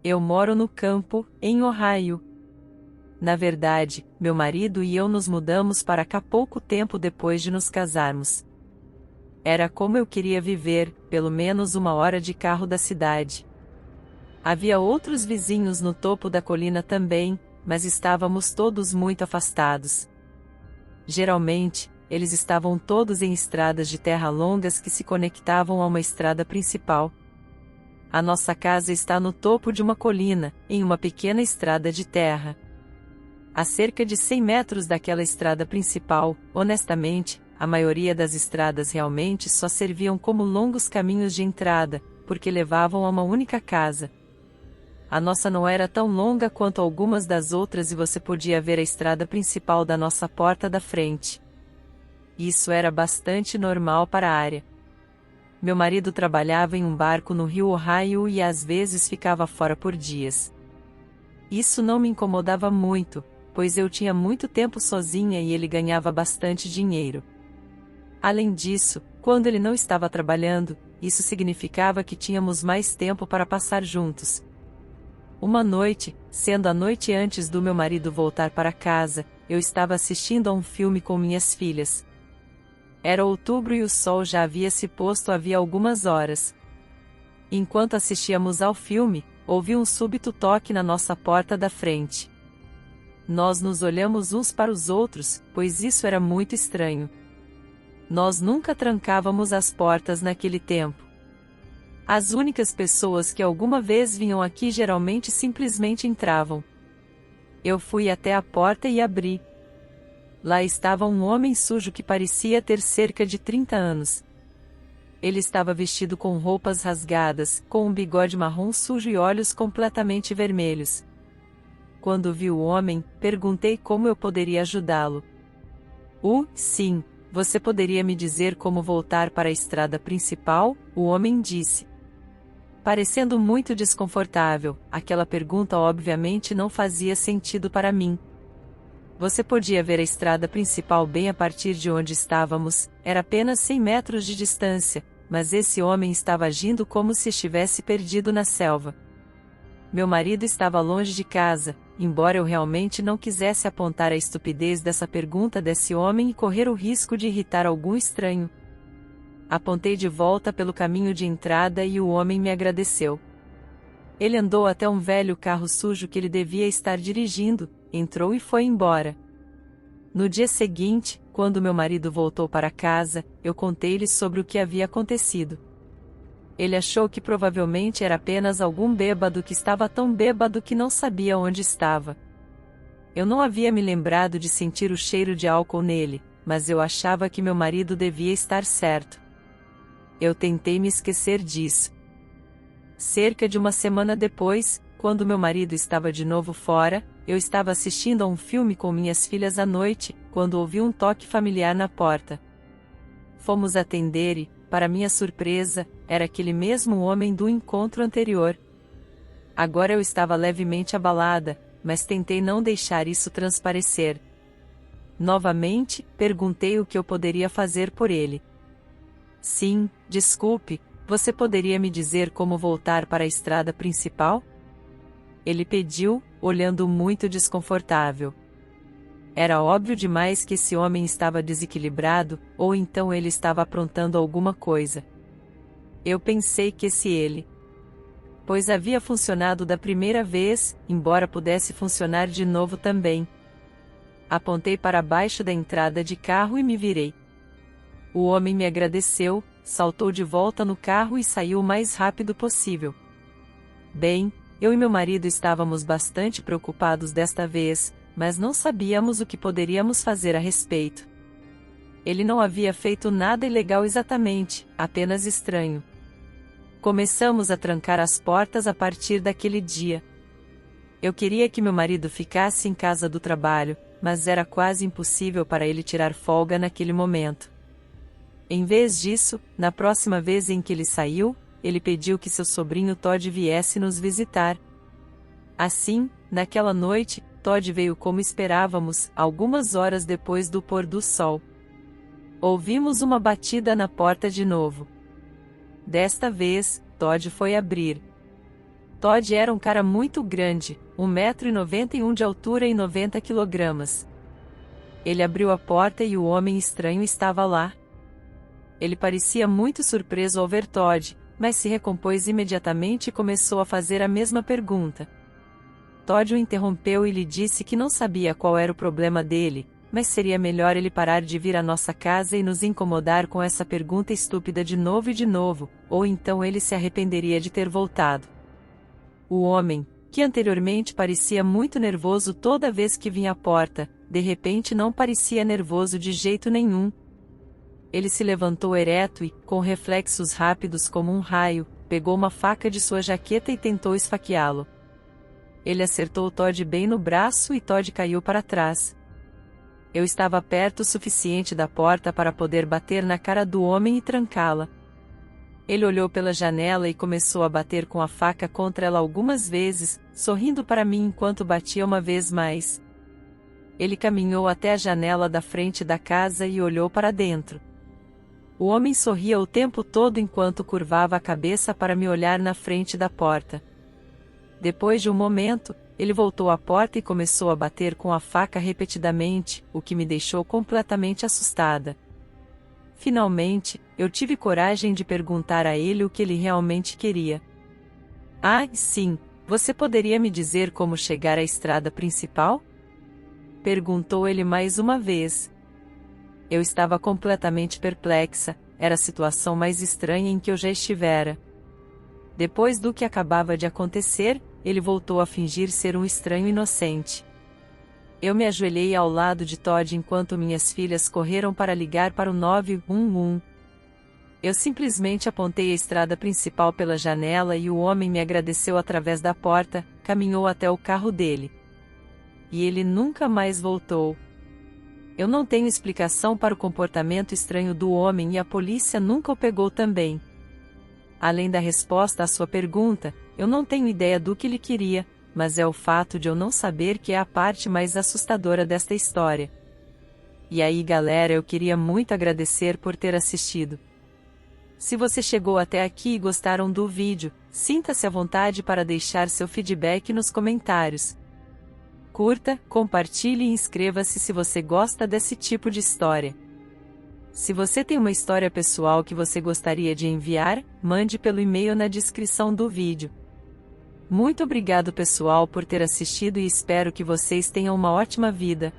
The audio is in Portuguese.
Eu moro no campo, em Ohio. Na verdade, meu marido e eu nos mudamos para cá pouco tempo depois de nos casarmos. Era como eu queria viver, pelo menos 1 hora de carro da cidade. Havia outros vizinhos no topo da colina também, mas estávamos todos muito afastados. Geralmente, eles estavam todos em estradas de terra longas que se conectavam a uma estrada principal. A nossa casa está no topo de uma colina, em uma pequena estrada de terra. A cerca de 100 metros daquela estrada principal, honestamente, a maioria das estradas realmente só serviam como longos caminhos de entrada, porque levavam a uma única casa. A nossa não era tão longa quanto algumas das outras e você podia ver a estrada principal da nossa porta da frente. Isso era bastante normal para a área. Meu marido trabalhava em um barco no rio Ohio e às vezes ficava fora por dias. Isso não me incomodava muito, pois eu tinha muito tempo sozinha e ele ganhava bastante dinheiro. Além disso, quando ele não estava trabalhando, isso significava que tínhamos mais tempo para passar juntos. Uma noite, sendo a noite antes do meu marido voltar para casa, eu estava assistindo a um filme com minhas filhas. Era outubro e o sol já havia se posto havia algumas horas. Enquanto assistíamos ao filme, ouvi um súbito toque na nossa porta da frente. Nós nos olhamos uns para os outros, pois isso era muito estranho. Nós nunca trancávamos as portas naquele tempo. As únicas pessoas que alguma vez vinham aqui geralmente simplesmente entravam. Eu fui até a porta e abri. Lá estava um homem sujo que parecia ter cerca de 30 anos. Ele estava vestido com roupas rasgadas, com um bigode marrom sujo e olhos completamente vermelhos. Quando vi o homem, perguntei como eu poderia ajudá-lo. Sim, você poderia me dizer como voltar para a estrada principal? O homem disse. Parecendo muito desconfortável, aquela pergunta obviamente não fazia sentido para mim. Você podia ver a estrada principal bem a partir de onde estávamos, era apenas 100 metros de distância, mas esse homem estava agindo como se estivesse perdido na selva. Meu marido estava longe de casa, embora eu realmente não quisesse apontar a estupidez dessa pergunta desse homem e correr o risco de irritar algum estranho. Apontei de volta pelo caminho de entrada e o homem me agradeceu. Ele andou até um velho carro sujo que ele devia estar dirigindo, entrou e foi embora. No dia seguinte, quando meu marido voltou para casa, eu contei-lhe sobre o que havia acontecido. Ele achou que provavelmente era apenas algum bêbado que estava tão bêbado que não sabia onde estava. Eu não havia me lembrado de sentir o cheiro de álcool nele, mas eu achava que meu marido devia estar certo. Eu tentei me esquecer disso. Cerca de 1 semana depois, quando meu marido estava de novo fora, eu estava assistindo a um filme com minhas filhas à noite, quando ouvi um toque familiar na porta. Fomos atender e, para minha surpresa, era aquele mesmo homem do encontro anterior. Agora eu estava levemente abalada, mas tentei não deixar isso transparecer. Novamente, perguntei o que eu poderia fazer por ele. Sim, desculpe, você poderia me dizer como voltar para a estrada principal? Ele pediu, olhando muito desconfortável. Era óbvio demais que esse homem estava desequilibrado, ou então ele estava aprontando alguma coisa. Eu pensei que se ele, pois havia funcionado da primeira vez, embora pudesse funcionar de novo também. Apontei para baixo da entrada de carro e me virei. O homem me agradeceu, saltou de volta no carro e saiu o mais rápido possível. Bem, eu e meu marido estávamos bastante preocupados desta vez, mas não sabíamos o que poderíamos fazer a respeito. Ele não havia feito nada ilegal exatamente, apenas estranho. Começamos a trancar as portas a partir daquele dia. Eu queria que meu marido ficasse em casa do trabalho, mas era quase impossível para ele tirar folga naquele momento. Em vez disso, na próxima vez em que ele saiu, ele pediu que seu sobrinho Todd viesse nos visitar. Assim, naquela noite, Todd veio como esperávamos, algumas horas depois do pôr do sol. Ouvimos uma batida na porta de novo. Desta vez, Todd foi abrir. Todd era um cara muito grande, 1,91 m de altura e 90 kg. Ele abriu a porta e o homem estranho estava lá. Ele parecia muito surpreso ao ver Todd, mas se recompôs imediatamente e começou a fazer a mesma pergunta. Todd o interrompeu e lhe disse que não sabia qual era o problema dele, mas seria melhor ele parar de vir à nossa casa e nos incomodar com essa pergunta estúpida de novo, ou então ele se arrependeria de ter voltado. O homem, que anteriormente parecia muito nervoso toda vez que vinha à porta, de repente não parecia nervoso de jeito nenhum. Ele se levantou ereto e, com reflexos rápidos como um raio, pegou uma faca de sua jaqueta e tentou esfaqueá-lo. Ele acertou Todd bem no braço e Todd caiu para trás. Eu estava perto o suficiente da porta para poder bater na cara do homem e trancá-la. Ele olhou pela janela e começou a bater com a faca contra ela algumas vezes, sorrindo para mim enquanto batia uma vez mais. Ele caminhou até a janela da frente da casa e olhou para dentro. O homem sorria o tempo todo enquanto curvava a cabeça para me olhar na frente da porta. Depois de um momento, ele voltou à porta e começou a bater com a faca repetidamente, o que me deixou completamente assustada. Finalmente, eu tive coragem de perguntar a ele o que ele realmente queria. Ah, sim, você poderia me dizer como chegar à estrada principal? Perguntou ele mais uma vez. Eu estava completamente perplexa, era a situação mais estranha em que eu já estivera. Depois do que acabava de acontecer, ele voltou a fingir ser um estranho inocente. Eu me ajoelhei ao lado de Todd enquanto minhas filhas correram para ligar para o 911. Eu simplesmente apontei a estrada principal pela janela e o homem me agradeceu através da porta, caminhou até o carro dele. E ele nunca mais voltou. Eu não tenho explicação para o comportamento estranho do homem e a polícia nunca o pegou também. Além da resposta à sua pergunta, eu não tenho ideia do que ele queria, mas é o fato de eu não saber que é a parte mais assustadora desta história. E aí galera, eu queria muito agradecer por ter assistido. Se você chegou até aqui e gostaram do vídeo, sinta-se à vontade para deixar seu feedback nos comentários. Curta, compartilhe e inscreva-se se você gosta desse tipo de história. Se você tem uma história pessoal que você gostaria de enviar, mande pelo e-mail na descrição do vídeo. Muito obrigado pessoal por ter assistido e espero que vocês tenham uma ótima vida.